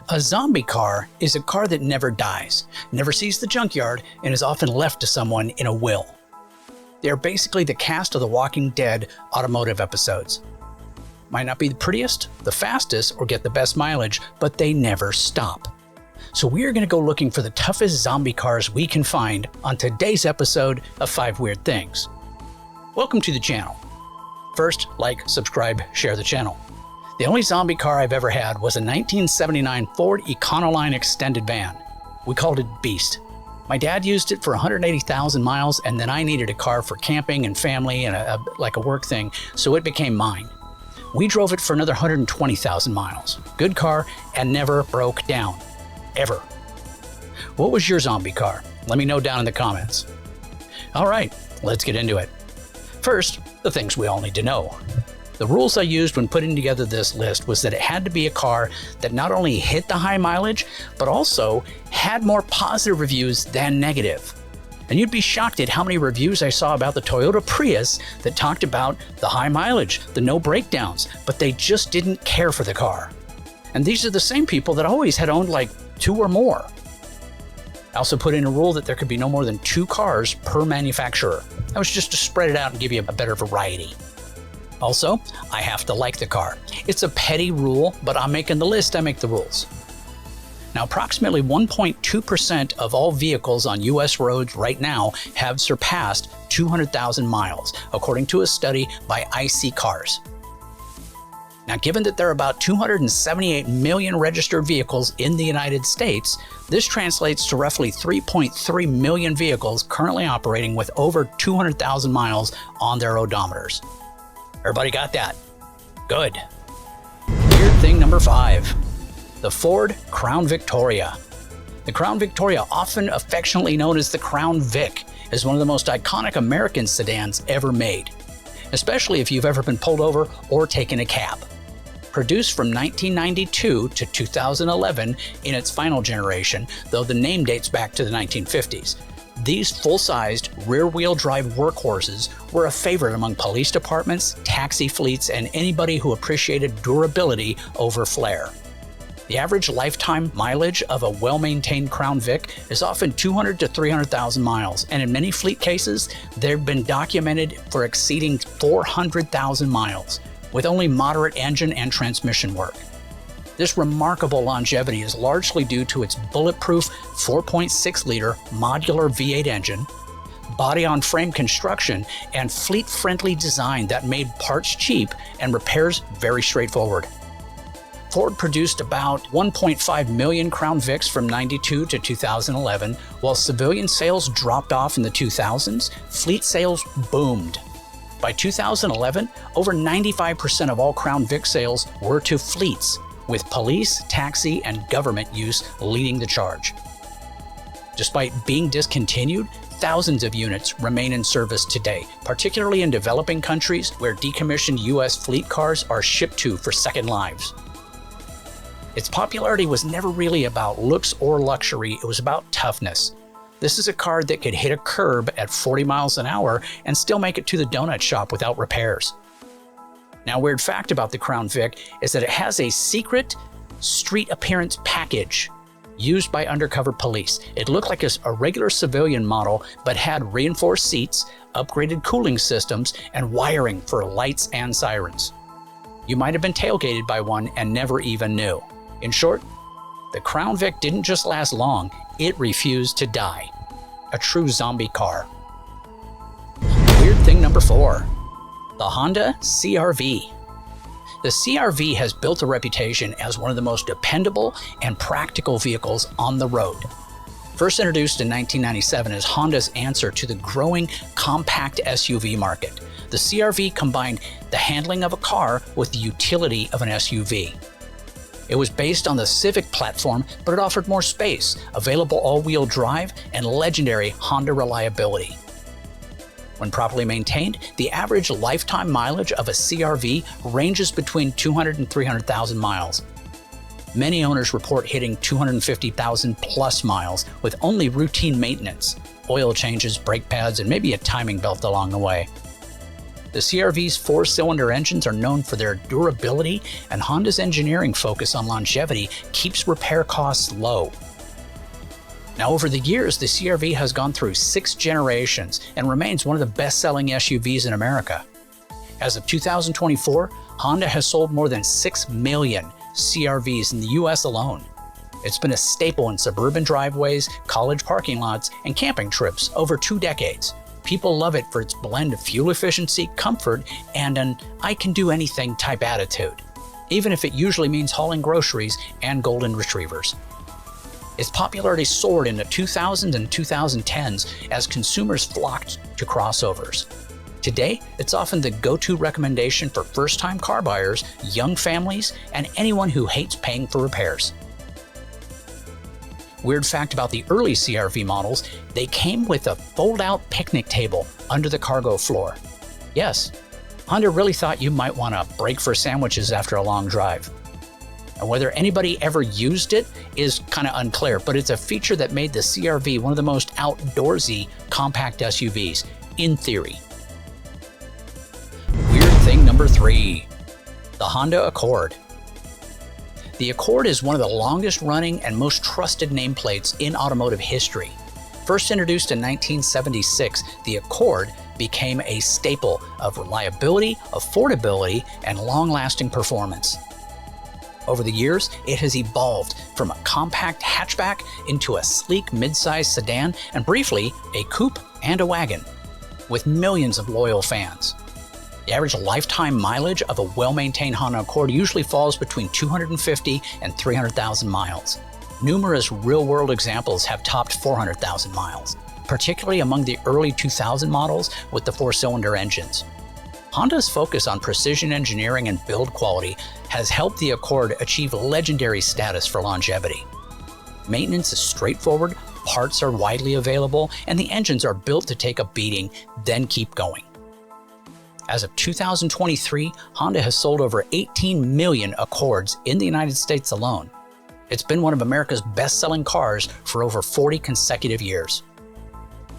A zombie car is a car that never dies, never sees the junkyard, and is often left to someone in a will. They are basically the cast of the Walking Dead automotive episodes. Might not be the prettiest, the fastest, or get the best mileage, but they never stop. So we are going to go looking for the toughest zombie cars we can find on today's episode of 5 Weird Things. Welcome to the channel. First, like, subscribe, share the channel. The only zombie car I've ever had was a 1979 Ford Econoline extended van. We called it Beast. My dad used it for 180,000 miles, and then I needed a car for camping and family and a work thing, so it became mine. We drove it for another 120,000 miles. Good car, and never broke down. Ever. What was your zombie car? Let me know down in the comments. All right, let's get into it. First, the things we all need to know. The rules I used when putting together this list was that it had to be a car that not only hit the high mileage, but also had more positive reviews than negative. And you'd be shocked at how many reviews I saw about the Toyota Prius that talked about the high mileage, the no breakdowns, but they just didn't care for the car. And these are the same people that always had owned like 2 or more. I also put in a rule that there could be no more than 2 cars per manufacturer. That was just to spread it out and give you a better variety. Also, I have to like the car. It's a petty rule, but I'm making the list, I make the rules. Now, approximately 1.2% of all vehicles on US roads right now have surpassed 200,000 miles, according to a study by IC Cars. Now, given that there are about 278 million registered vehicles in the United States, this translates to roughly 3.3 million vehicles currently operating with over 200,000 miles on their odometers. Everybody got that? Good. Weird thing number 5. The Ford Crown Victoria. The Crown Victoria, often affectionately known as the Crown Vic, is one of the most iconic American sedans ever made, especially if you've ever been pulled over or taken a cab. Produced from 1992 to 2011 in its final generation, though the name dates back to the 1950s. These full-sized, rear-wheel drive workhorses were a favorite among police departments, taxi fleets, and anybody who appreciated durability over flair. The average lifetime mileage of a well-maintained Crown Vic is often 200 to 300,000 miles, and in many fleet cases, they've been documented for exceeding 400,000 miles, with only moderate engine and transmission work. This remarkable longevity is largely due to its bulletproof 4.6-liter modular V8 engine, body-on-frame construction, and fleet-friendly design that made parts cheap and repairs very straightforward. Ford produced about 1.5 million Crown Vics from 92 to 2011. While civilian sales dropped off in the 2000s, fleet sales boomed. By 2011, over 95% of all Crown Vic sales were to fleets, with police, taxi, and government use leading the charge. Despite being discontinued, thousands of units remain in service today, particularly in developing countries where decommissioned US fleet cars are shipped to for second lives. Its popularity was never really about looks or luxury, it was about toughness. This is a car that could hit a curb at 40 miles an hour and still make it to the donut shop without repairs. Now, a weird fact about the Crown Vic is that it has a secret street appearance package used by undercover police. It looked like a regular civilian model, but had reinforced seats, upgraded cooling systems, and wiring for lights and sirens. You might have been tailgated by one and never even knew. In short, the Crown Vic didn't just last long, it refused to die. A true zombie car. Weird thing number 4. The Honda CR-V. The CR-V has built a reputation as one of the most dependable and practical vehicles on the road. First introduced in 1997 as Honda's answer to the growing compact SUV market, the CR-V combined the handling of a car with the utility of an SUV. It was based on the Civic platform, but it offered more space, available all-wheel drive, and legendary Honda reliability. When properly maintained, the average lifetime mileage of a CR-V ranges between 200 and 300,000 miles. Many owners report hitting 250,000 plus miles with only routine maintenance, oil changes, brake pads, and maybe a timing belt along the way. The CR-V's four-cylinder engines are known for their durability, and Honda's engineering focus on longevity keeps repair costs low. Now, over the years, the CR-V has gone through 6 generations and remains one of the best-selling SUVs in America. As of 2024, Honda has sold more than 6 million CR-Vs in the US alone. It's been a staple in suburban driveways, college parking lots, and camping trips over 2 decades. People love it for its blend of fuel efficiency, comfort, and an I-can-do-anything type attitude, even if it usually means hauling groceries and golden retrievers. Its popularity soared in the 2000s and 2010s as consumers flocked to crossovers. Today, it's often the go-to recommendation for first-time car buyers, young families, and anyone who hates paying for repairs. Weird fact about the early CR-V models, they came with a fold-out picnic table under the cargo floor. Yes, Honda really thought you might want to break for sandwiches after a long drive. And whether anybody ever used it is kind of unclear, but it's a feature that made the CR-V one of the most outdoorsy compact SUVs, in theory. Weird thing number 3, the Honda Accord. The Accord is one of the longest running and most trusted nameplates in automotive history. First introduced in 1976, the Accord became a staple of reliability, affordability, and long-lasting performance. Over the years, it has evolved from a compact hatchback into a sleek midsize sedan and briefly a coupe and a wagon, with millions of loyal fans. The average lifetime mileage of a well-maintained Honda Accord usually falls between 250 and 300,000 miles. Numerous real-world examples have topped 400,000 miles, particularly among the early 2000 models with the 4-cylinder engines. Honda's focus on precision engineering and build quality has helped the Accord achieve legendary status for longevity. Maintenance is straightforward, parts are widely available, and the engines are built to take a beating, then keep going. As of 2023, Honda has sold over 18 million Accords in the United States alone. It's been one of America's best-selling cars for over 40 consecutive years.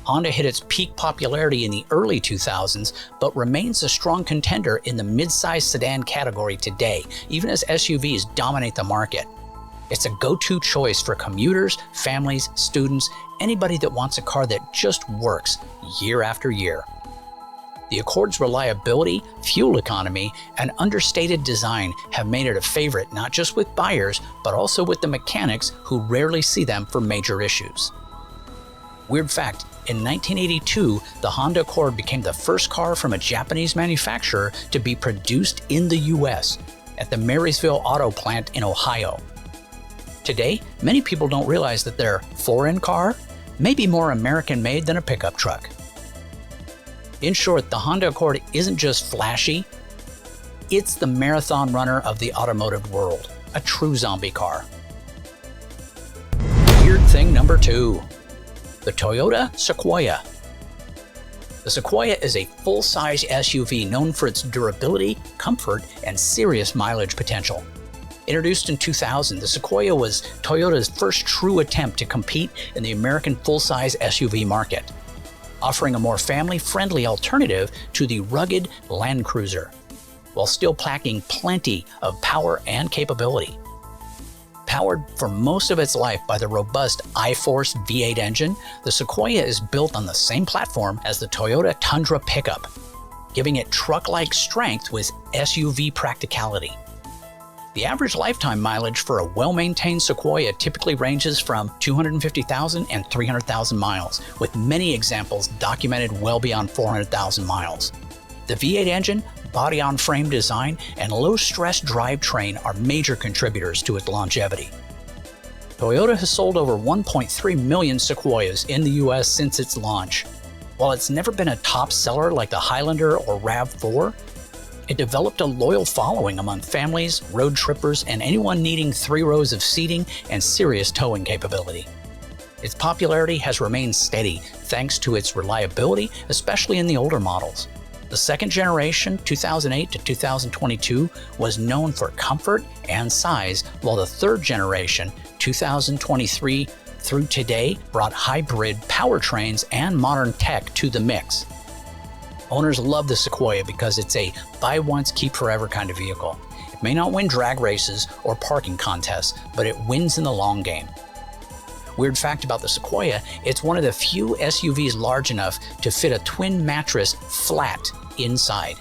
Honda hit its peak popularity in the early 2000s, but remains a strong contender in the midsize sedan category today, even as SUVs dominate the market. It's a go-to choice for commuters, families, students, anybody that wants a car that just works year after year. The Accord's reliability, fuel economy, and understated design have made it a favorite not just with buyers, but also with the mechanics who rarely see them for major issues. Weird fact, in 1982, the Honda Accord became the first car from a Japanese manufacturer to be produced in the US at the Marysville Auto Plant in Ohio. Today, many people don't realize that their foreign car may be more American-made than a pickup truck. In short, the Honda Accord isn't just flashy, it's the marathon runner of the automotive world, a true zombie car. Weird thing number 2. The Toyota Sequoia. The Sequoia is a full-size SUV known for its durability, comfort, and serious mileage potential. Introduced in 2000, the Sequoia was Toyota's first true attempt to compete in the American full-size SUV market, offering a more family-friendly alternative to the rugged Land Cruiser, while still packing plenty of power and capability. Powered for most of its life by the robust iForce V8 engine, the Sequoia is built on the same platform as the Toyota Tundra pickup, giving it truck-like strength with SUV practicality. The average lifetime mileage for a well-maintained Sequoia typically ranges from 250,000 and 300,000 miles, with many examples documented well beyond 400,000 miles. The V8 engine, body-on-frame design, and low-stress drivetrain are major contributors to its longevity. Toyota has sold over 1.3 million Sequoias in the US since its launch. While it's never been a top seller like the Highlander or RAV4, it developed a loyal following among families, road trippers, and anyone needing 3 rows of seating and serious towing capability. Its popularity has remained steady thanks to its reliability, especially in the older models. The second generation, 2008 to 2022, was known for comfort and size, while the third generation, 2023 through today, brought hybrid powertrains and modern tech to the mix. Owners love the Sequoia because it's a buy once, keep forever kind of vehicle. It may not win drag races or parking contests, but it wins in the long game. Weird fact about the Sequoia, it's one of the few SUVs large enough to fit a twin mattress flat inside.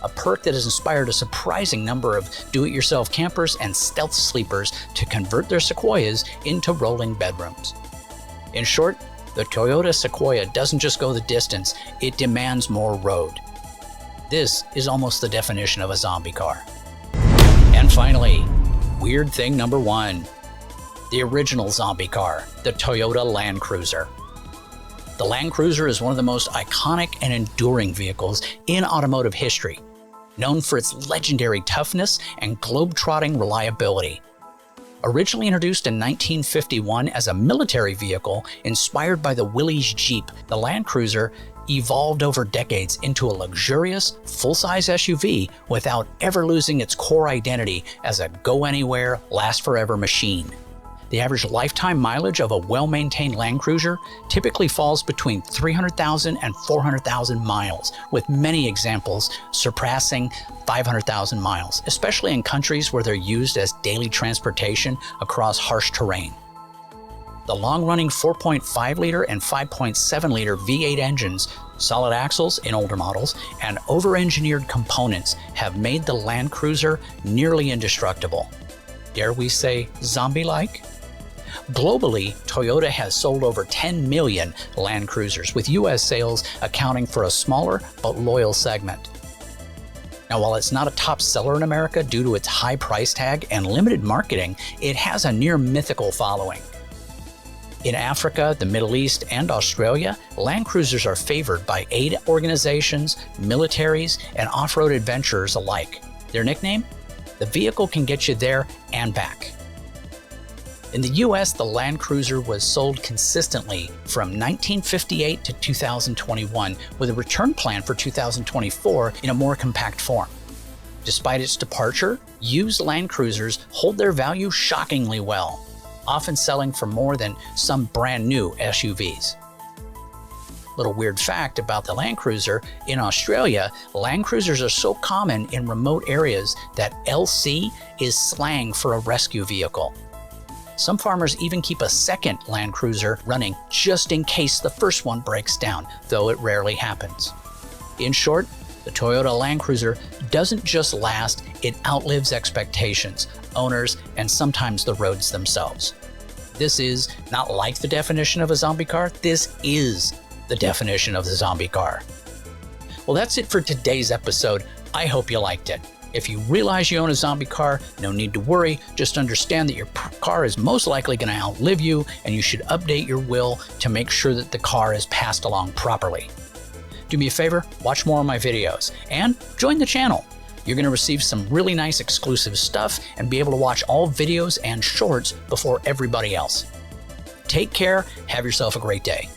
A perk that has inspired a surprising number of do-it-yourself campers and stealth sleepers to convert their Sequoias into rolling bedrooms. In short, the Toyota Sequoia doesn't just go the distance, it demands more road. This is almost the definition of a zombie car. And finally, weird thing number 1. The original zombie car, the Toyota Land Cruiser. The Land Cruiser is one of the most iconic and enduring vehicles in automotive history, known for its legendary toughness and globe-trotting reliability. Originally introduced in 1951 as a military vehicle inspired by the Willys Jeep, the Land Cruiser evolved over decades into a luxurious, full-size SUV without ever losing its core identity as a go-anywhere, last-forever machine. The average lifetime mileage of a well-maintained Land Cruiser typically falls between 300,000 and 400,000 miles, with many examples surpassing 500,000 miles, especially in countries where they're used as daily transportation across harsh terrain. The long-running 4.5-liter and 5.7-liter V8 engines, solid axles in older models, and over-engineered components have made the Land Cruiser nearly indestructible. Dare we say zombie-like? Globally, Toyota has sold over 10 million Land Cruisers, with US sales accounting for a smaller but loyal segment. Now, while it's not a top seller in America due to its high price tag and limited marketing, it has a near mythical following. In Africa, the Middle East, and Australia, Land Cruisers are favored by aid organizations, militaries, and off-road adventurers alike. Their nickname? The vehicle can get you there and back. In the US, the Land Cruiser was sold consistently from 1958 to 2021, with a return plan for 2024 in a more compact form. Despite its departure, used Land Cruisers hold their value shockingly well, often selling for more than some brand new SUVs. Little weird fact about the Land Cruiser, in Australia, Land Cruisers are so common in remote areas that LC is slang for a rescue vehicle. Some farmers even keep a second Land Cruiser running just in case the first one breaks down, though it rarely happens. In short, the Toyota Land Cruiser doesn't just last, it outlives expectations, owners, and sometimes the roads themselves. This is not like the definition of a zombie car, this is the definition of the zombie car. Well, that's it for today's episode. I hope you liked it. If you realize you own a zombie car, no need to worry. Just understand that your car is most likely going to outlive you, and you should update your will to make sure that the car is passed along properly. Do me a favor, watch more of my videos, and join the channel. You're going to receive some really nice exclusive stuff and be able to watch all videos and shorts before everybody else. Take care, have yourself a great day.